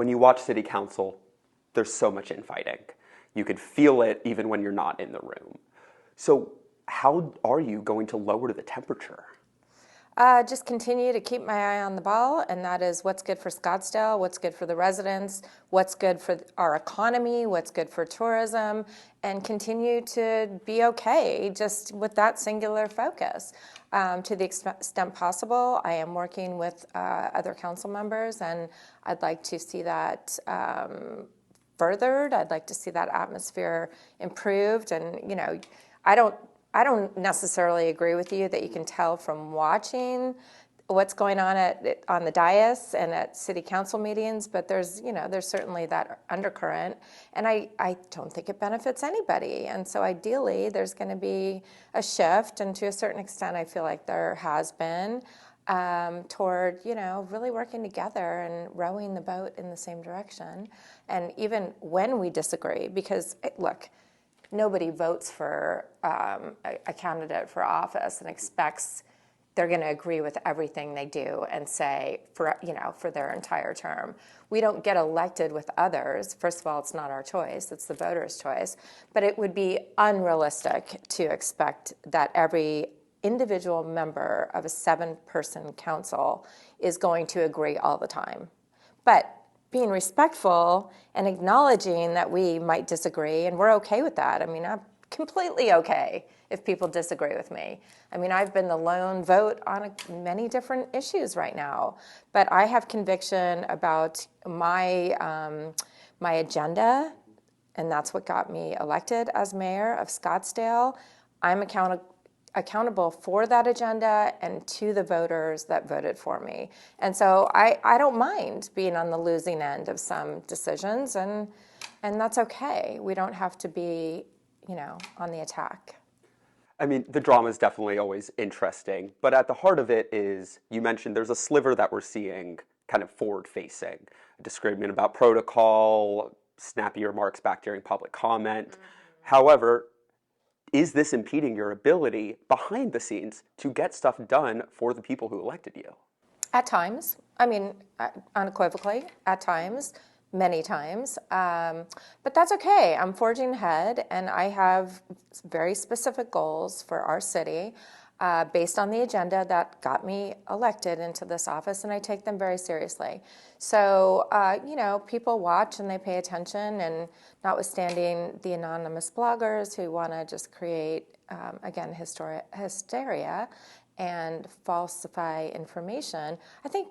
when you watch city council, there's so much infighting. You can feel it even when you're not in the room. So how are you going to lower the temperature? Just continue to keep my eye on the ball, and that is what's good for Scottsdale, what's good for the residents, what's good for our economy, what's good for tourism, and continue to be okay just with that singular focus. To the extent possible, I am working with other council members, and I'd like to see that furthered. I'd like to see that atmosphere improved, and I don't necessarily agree with you that you can tell from watching what's going on on the dais and at city council meetings, but there's certainly that undercurrent, and I don't think it benefits anybody. And so ideally, there's going to be a shift, and to a certain extent, I feel like there has been, toward really working together and rowing the boat in the same direction. And even when we disagree, because look, nobody votes for a candidate for office and expects they're going to agree with everything they do and say for their entire term. We don't get elected with others. First of all, it's not our choice, it's the voters' choice. But it would be unrealistic to expect that every individual member of a 7-person council is going to agree all the time. But being respectful and acknowledging that we might disagree, and we're okay with that. I mean, I'm completely okay if people disagree with me. I mean, I've been the lone vote on many different issues right now, but I have conviction about my agenda, and that's what got me elected as mayor of Scottsdale. I'm accountable for that agenda and to the voters that voted for me. And so I don't mind being on the losing end of some decisions, and that's okay. We don't have to be, on the attack. I mean, the drama is definitely always interesting, but at the heart of it is, you mentioned there's a sliver that we're seeing kind of forward-facing, a disagreement about protocol, snappy remarks back during public comment. Mm-hmm. However, is this impeding your ability behind the scenes to get stuff done for the people who elected you? At times. I mean, unequivocally, at times, many times. But that's okay. I'm forging ahead, and I have very specific goals for our city based on the agenda that got me elected into this office, and I take them very seriously. So, people watch and they pay attention, and notwithstanding the anonymous bloggers who want to just create, again, hysteria and falsify information, I think,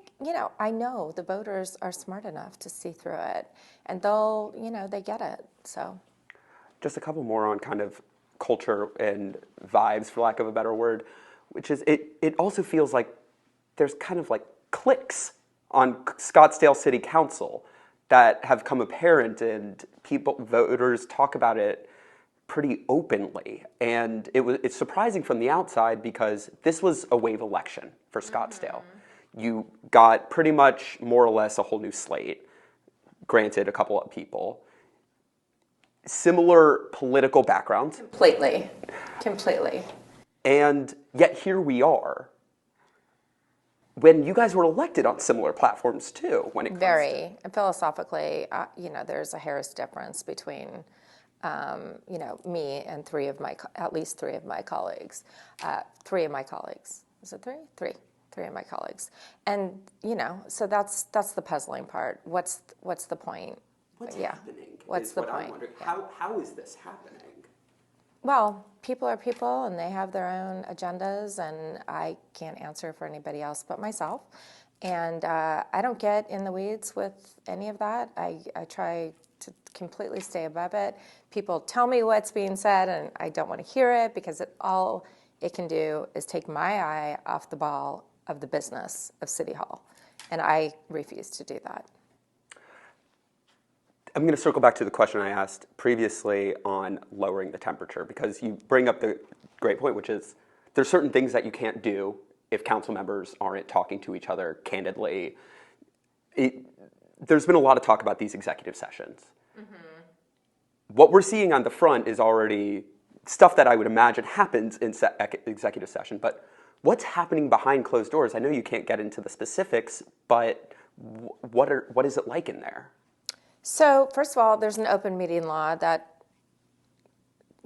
I know the voters are smart enough to see through it, and they'll, they get it, so. Just a couple more on kind of culture and vibes, for lack of a better word, which is, it also feels like there's kind of like cliques on Scottsdale City Council that have come apparent, and voters talk about it pretty openly. And it's surprising from the outside because this was a wave election for Scottsdale. Mm-hmm. You got pretty much more or less a whole new slate, granted a couple of people. Similar political backgrounds. Completely. And yet here we are, when you guys were elected on similar platforms too, when it comes Very. And philosophically, there's a hair's difference between, me and at least three of my colleagues. Is it three? Three of my colleagues. And, so that's the puzzling part. What's the point? What's happening? What's the what point? I'm wondering. How is this happening? Well, people are people, and they have their own agendas, and I can't answer for anybody else but myself. And I don't get in the weeds with any of that. I try to completely stay above it. People tell me what's being said, and I don't want to hear it because all it can do is take my eye off the ball of the business of City Hall. And I refuse to do that. I'm going to circle back to the question I asked previously on lowering the temperature, because you bring up the great point, which is there's certain things that you can't do if council members aren't talking to each other candidly. There's been a lot of talk about these executive sessions. Mm-hmm. What we're seeing on the front is already stuff that I would imagine happens in executive session, but what's happening behind closed doors? I know you can't get into the specifics, but what is it like in there? So first of all, there's an open meeting law that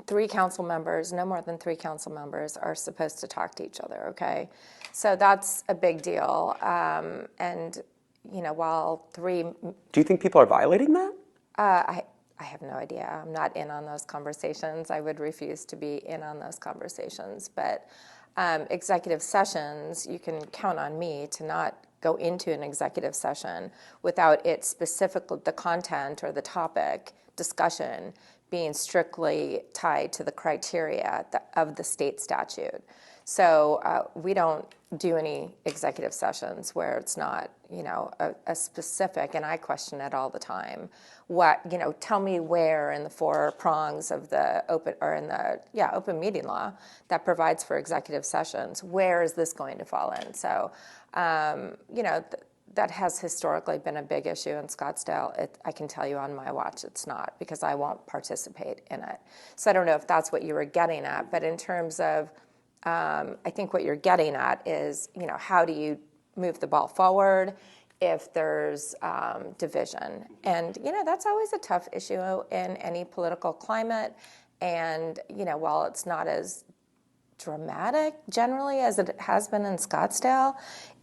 three council members, no more than three council members, are supposed to talk to each other, okay? So that's a big deal. And, while three, Do you think people are violating that? I have no idea. I'm not in on those conversations. I would refuse to be in on those conversations. But executive sessions, you can count on me to not go into an executive session without it specifically, the content or the topic discussion being strictly tied to the criteria of the state statute. So we don't do any executive sessions where it's not, a specific, and I question it all the time. Tell me where in the four prongs of the open meeting law that provides for executive sessions, where is this going to fall in? So, that has historically been a big issue in Scottsdale. I can tell you on my watch it's not, because I won't participate in it. So I don't know if that's what you were getting at, but in terms of, I think what you're getting at is, how do you move the ball forward if there's division? And, that's always a tough issue in any political climate. And, while it's not as dramatic generally as it has been in Scottsdale,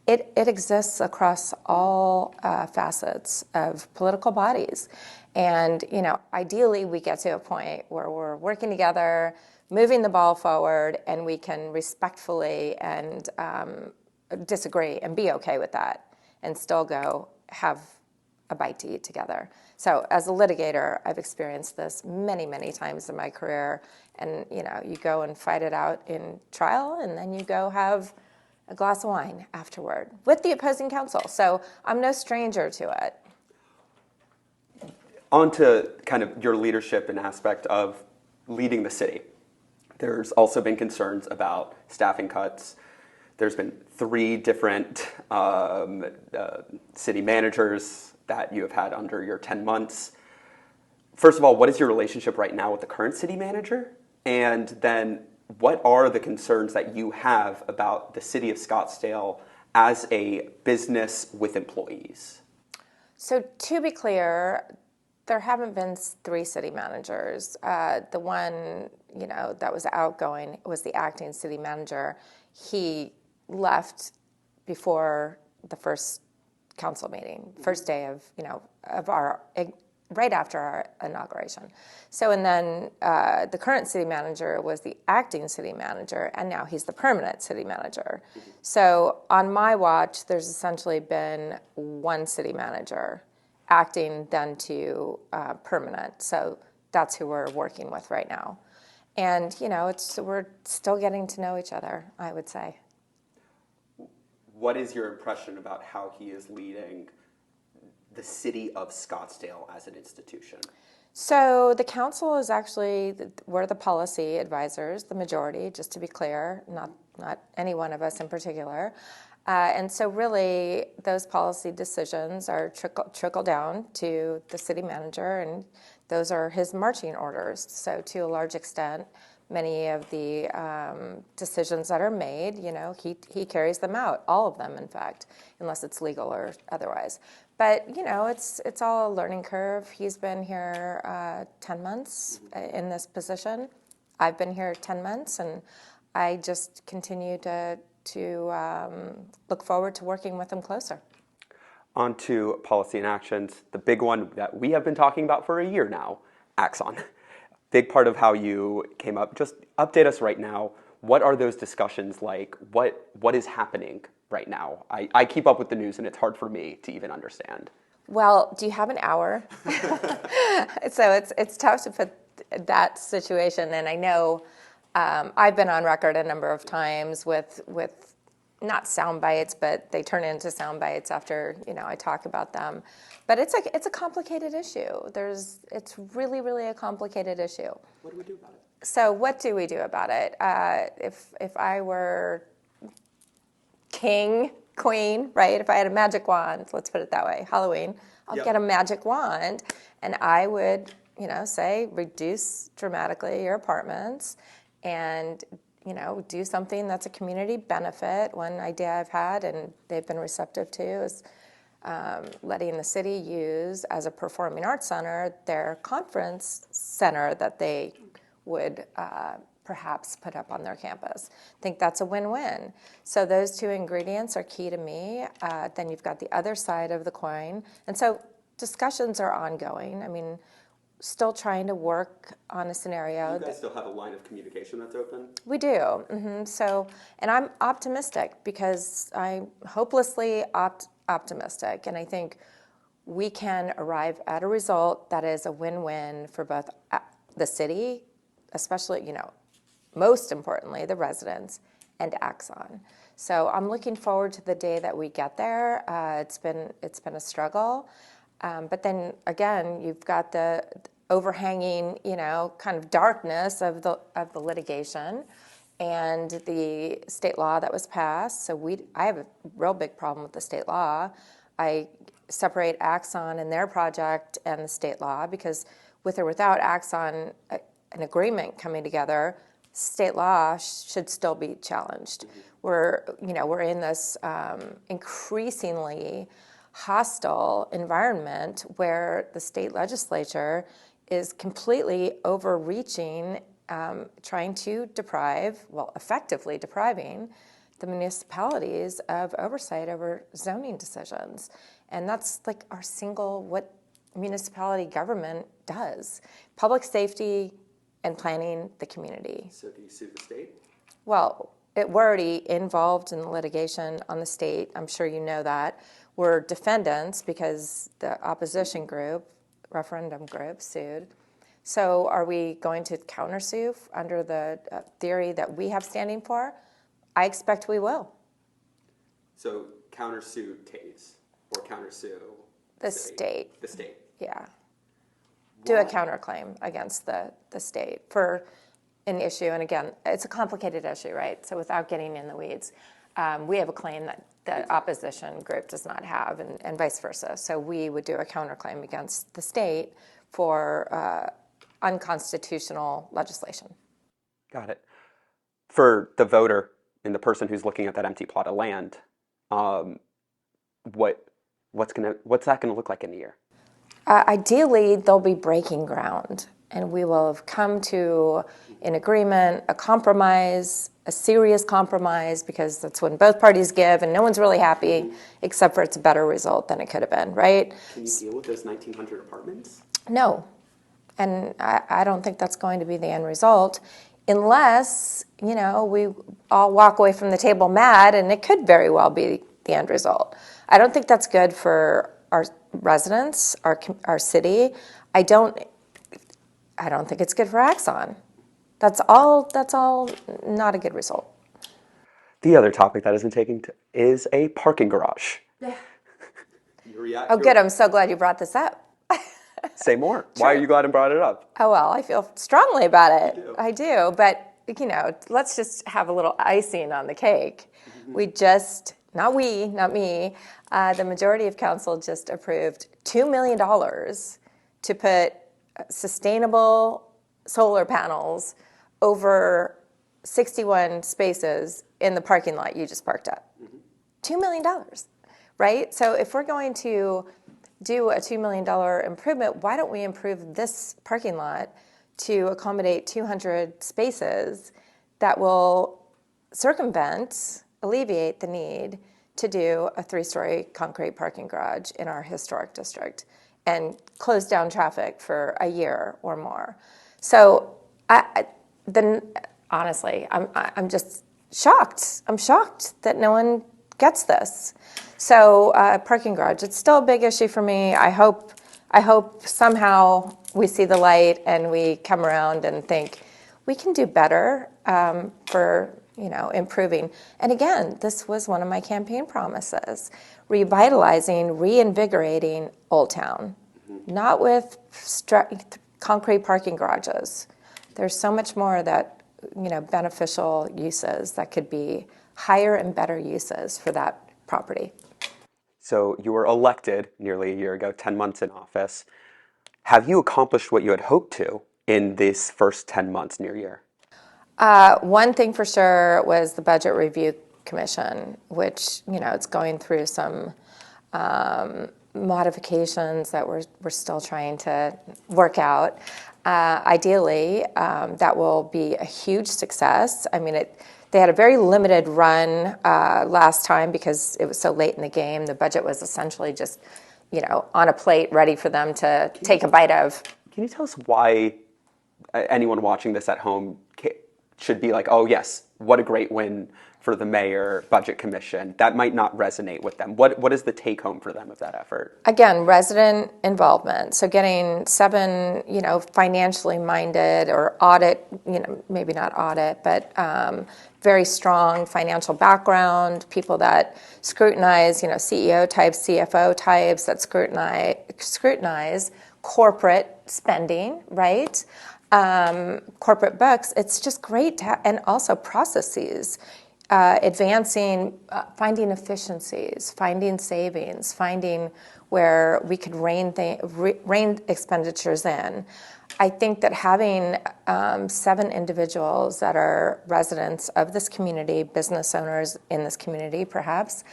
it exists across all facets of political bodies. And, ideally we get to a point where we're working together, moving the ball forward, and we can respectfully and disagree and be okay with that and still go have a bite to eat together. So as a litigator, I've experienced this many, many times in my career. And, you go and fight it out in trial, and then you go have a glass of wine afterward with the opposing counsel. So I'm no stranger to it. On to kind of your leadership and aspect of leading the city. There's also been concerns about staffing cuts. There's been 3 different city managers that you have had under your 10 months. First of all, what is your relationship right now with the current city manager? And then what are the concerns that you have about the city of Scottsdale as a business with employees? So to be clear, there haven't been 3 city managers. The one, that was outgoing was the acting city manager. He left before the first council meeting, first day of, right after our inauguration. So, and then the current city manager was the acting city manager, and now he's the permanent city manager. So on my watch, there's essentially been 1 city manager, acting then to permanent. So that's who we're working with right now. And, we're still getting to know each other, I would say. What is your impression about how he is leading the city of Scottsdale as an institution? So the council is actually, we're the policy advisors, the majority, just to be clear, not any one of us in particular. And so really those policy decisions are trickle down to the city manager, and those are his marching orders. So to a large extent, many of the decisions that are made, he carries them out, all of them, in fact, unless it's legal or otherwise. But, it's all a learning curve. He's been here 10 months in this position. I've been here 10 months, and I just continue to look forward to working with him closer. On to policy and actions. The big one that we have been talking about for a year now, Axon. Big part of how you came up. Just update us right now. What are those discussions like? What is happening right now? I keep up with the news, and it's hard for me to even understand. Well, do you have an hour? So it's tough to put that situation, and I know I've been on record a number of times with not sound bites, but they turn into sound bites after I talk about them. But it's a complicated issue. It's really, really a complicated issue. What do we do about it? So what do we do about it? If I were king, queen, right? If I had a magic wand, let's put it that way, Halloween, I'll get a magic wand, and I would, say reduce dramatically your apartments, and do something that's a community benefit. One idea I've had and they've been receptive to is letting the city use as a performing arts center their conference center that they would perhaps put up on their campus. I think that's a win-win. So those two ingredients are key to me. Then you've got the other side of the coin. And so discussions are ongoing. I mean, still trying to work on a scenario. You guys still have a line of communication that's open? We do. So, and I'm optimistic because I'm hopelessly optimistic. And I think we can arrive at a result that is a win-win for both the city, especially, most importantly, the residents, and Axon. So I'm looking forward to the day that we get there. It's been a struggle, but then again, you've got the overhanging, kind of darkness of the litigation, and the state law that was passed. So I have a real big problem with the state law. I separate Axon and their project and the state law because with or without Axon, an agreement coming together, state law should still be challenged. We're in this increasingly hostile environment where the state legislature is completely overreaching, trying to effectively depriving the municipalities of oversight over zoning decisions. And that's like what municipality government does. Public safety and planning the community. So do you sue the state? Well, we're already involved in the litigation on the state. I'm sure you know that. We're defendants because the opposition group, referendum group, sued. So are we going to countersue under the theory that we have standing for? I expect we will. So countersue Taze or countersue the state. The state. Yeah. Do a counterclaim against the state for an issue. And again, it's a complicated issue, right? So without getting in the weeds, we have a claim that the opposition group does not have and vice versa. So we would do a counterclaim against the state for unconstitutional legislation. Got it. For the voter and the person who's looking at that empty plot of land, what's that gonna look like in a year? Ideally, they'll be breaking ground, and we will have come to an agreement, a compromise, a serious compromise, because that's when both parties give, and no one's really happy, except for it's a better result than it could have been, right? Can you deal with those 1,900 apartments? No, and I don't think that's going to be the end result, unless, we all walk away from the table mad, and it could very well be the end result. I don't think that's good for our residents, our city. I don't think it's good for Axon. That's all not a good result. The other topic that has been taken is a parking garage. Oh, good. I'm so glad you brought this up. Say more. Why are you glad I brought it up? Oh, well, I feel strongly about it. I do. But, let's just have a little icing on the cake. Not me, the majority of council just approved $2 million to put sustainable solar panels over 61 spaces in the parking lot you just parked at. $2 million, right? So if we're going to do a $2 million improvement, why don't we improve this parking lot to accommodate 200 spaces that will alleviate the need to do a 3-story concrete parking garage in our historic district and close down traffic for a year or more. So honestly, I'm just shocked. I'm shocked that no one gets this. So parking garage, it's still a big issue for me. I hope somehow we see the light and we come around and think we can do better for improving. And again, this was one of my campaign promises, revitalizing, reinvigorating Old Town, not with concrete parking garages. There's so much more that, beneficial uses that could be higher and better uses for that property. So you were elected nearly a year ago, 10 months in office. Have you accomplished what you had hoped to in this first 10 months near year? One thing for sure was the Budget Review Commission, which, it's going through some modifications that we're still trying to work out. Ideally, that will be a huge success. I mean, they had a very limited run last time because it was so late in the game. The budget was essentially just, on a plate, ready for them to take a bite of. Can you tell us why anyone watching this at home should be like, oh yes, what a great win for the mayor budget commission? That might not resonate with them. What is the take home for them of that effort? Again, resident involvement. So getting 7, financially minded or audit, maybe not audit, but very strong financial background, people that scrutinize, CEO types, CFO types that scrutinize corporate spending, right? Corporate books. It's just great to and also processes. Advancing, finding efficiencies, finding savings, finding where we could rein expenditures in. I think that having 7 individuals that are residents of this community, business owners in this community perhaps,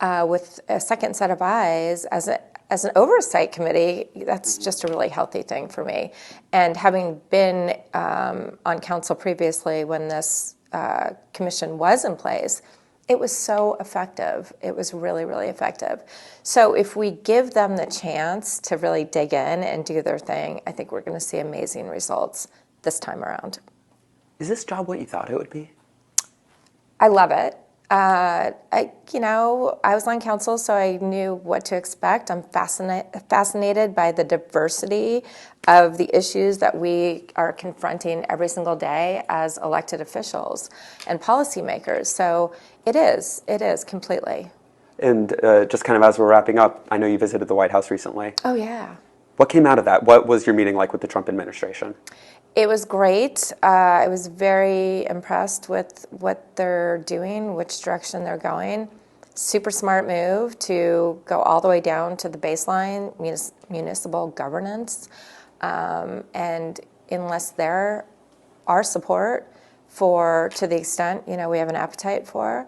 with a second set of eyes as an oversight committee, that's just a really healthy thing for me. And having been on council previously when this commission was in place, it was so effective. It was really, really effective. So if we give them the chance to really dig in and do their thing, I think we're going to see amazing results this time around. Is this job what you thought it would be? I love it. I was on council, so I knew what to expect. I'm fascinated by the diversity of the issues that we are confronting every single day as elected officials and policymakers. So it is completely. And just kind of as we're wrapping up, I know you visited the White House recently. Oh, yeah. What came out of that? What was your meeting like with the Trump administration? It was great. I was very impressed with what they're doing, which direction they're going. Super smart move to go all the way down to the baseline, municipal governance. And unless there are support to the extent, we have an appetite for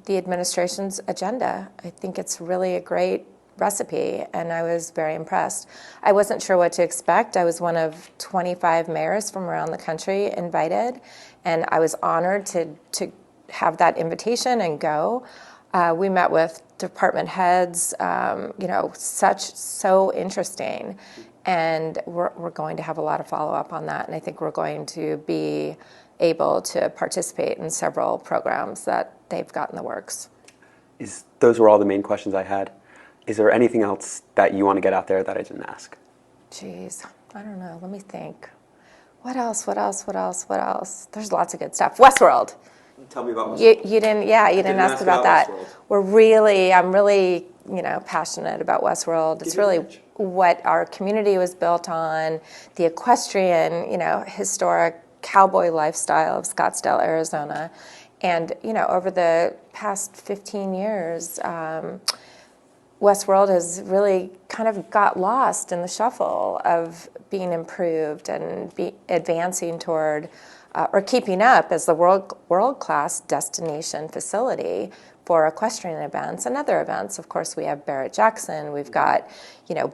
the administration's agenda, I think it's really a great recipe, and I was very impressed. I wasn't sure what to expect. I was one of 25 mayors from around the country invited, and I was honored to have that invitation and go. We met with department heads, so interesting, and we're going to have a lot of follow-up on that, and I think we're going to be able to participate in several programs that they've got in the works. Those were all the main questions I had. Is there anything else that you want to get out there that I didn't ask? Jeez, I don't know. Let me think. What else? There's lots of good stuff. Westworld. Tell me about Westworld. You didn't ask about that. Westworld. I'm really, passionate about Westworld. It's really what our community was built on, the equestrian, historic cowboy lifestyle of Scottsdale, Arizona. And, over the past 15 years, Westworld has really kind of got lost in the shuffle of being improved and advancing toward or keeping up as the world-class destination facility for equestrian events and other events. Of course, we have Barrett-Jackson, we've got,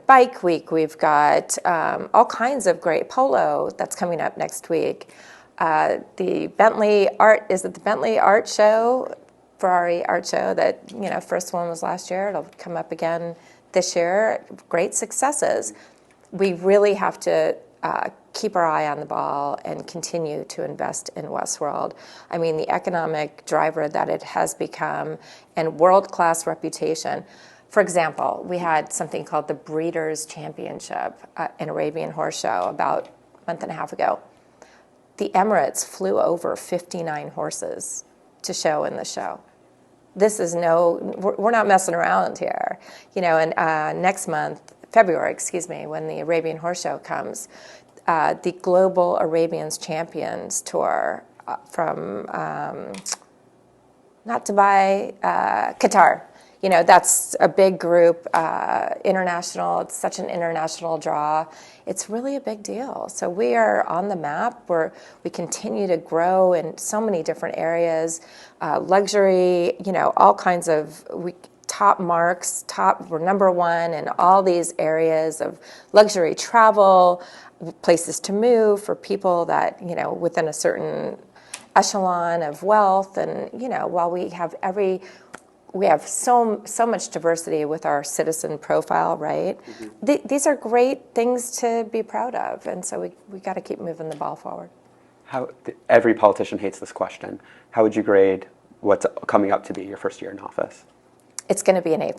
Bike Week, we've got all kinds of great polo that's coming up next week. The Bentley Art Show, Ferrari Art Show that, first one was last year. It'll come up again this year. Great successes. We really have to keep our eye on the ball and continue to invest in Westworld. I mean, the economic driver that it has become and world-class reputation. For example, we had something called the Breeders' Championship, an Arabian horse show about a month and a half ago. The Emirates flew over 59 horses to show in the show. We're not messing around here. And next month, February, when the Arabian Horse Show comes, the Global Arabians Champions Tour from, not Dubai, Qatar. That's a big group, international. It's such an international draw. It's really a big deal. So we are on the map. We continue to grow in so many different areas, luxury, all kinds of. We top marks, we're number one in all these areas of luxury travel, places to move for people that, within a certain echelon of wealth. And, while we have so much diversity with our citizen profile, right? Mm-hmm. These are great things to be proud of. And so we got to keep moving the ball forward. Every politician hates this question. How would you grade what's coming up to be your first year in office? It's going to be an A+.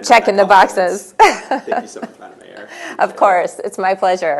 Checking the boxes. Thank you so much, Madam Mayor. Of course. It's my pleasure.